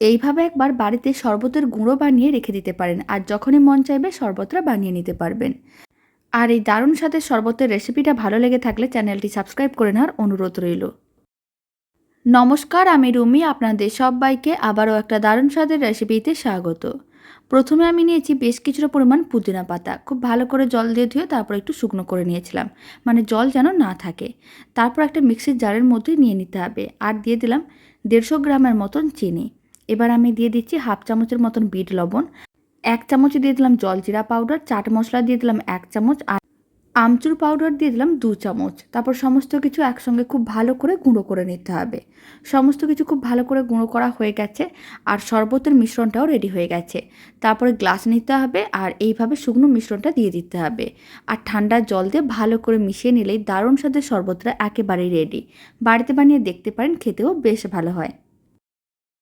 এইভাবে একবার বাড়িতে শরবতের গুঁড়ো বানিয়ে রেখে দিতে পারেন, আর যখনই মন চাইবে শরবতটা বানিয়ে নিতে পারবেন। আর এই দারুণ স্বাদের শরবতের রেসিপিটা ভালো লেগে থাকলে চ্যানেলটি সাবস্ক্রাইব করে নেওয়ার অনুরোধ রইল। নমস্কার, আমি রুমি। আপনাদের সবাইকে আবারও একটা দারুণ স্বাদের রেসিপিতে স্বাগত। প্রথমে আমি নিয়েছি বেশ কিছুটা পরিমাণ পুদিনা পাতা। খুব ভালো করে জল দিয়ে ধুয়ে তারপর একটু শুকনো করে নিয়েছিলাম, মানে জল যেন না থাকে। তারপর একটা মিক্সির জারের মধ্যে নিয়ে নিতে হবে, আর দিয়ে দিলাম 150 গ্রামের মতন চিনি। এবার আমি দিয়ে দিচ্ছি হাফ চামচের মতন বিট লবণ, 1 চামচ দিয়ে দিলাম জলজিরা পাউডার, চাট মশলা দিয়ে দিলাম 1 চামচ, আর আমচুর পাউডার দিয়ে দিলাম 2 চামচ। তারপর সমস্ত কিছু একসঙ্গে খুব ভালো করে গুঁড়ো করে নিতে হবে। সমস্ত কিছু খুব ভালো করে গুঁড়ো করা হয়ে গেছে, আর শরবতের মিশ্রণটাও রেডি হয়ে গেছে। তারপরে গ্লাস নিতে হবে, আর এইভাবে শুকনো মিশ্রণটা দিয়ে দিতে হবে। আর ঠান্ডা জল দিয়ে ভালো করে মিশিয়ে নিলেই দারুণ স্বাদের শরবতটা একেবারেই রেডি। বাড়িতে বানিয়ে দেখতে পারেন, খেতেও বেশ ভালো হয়।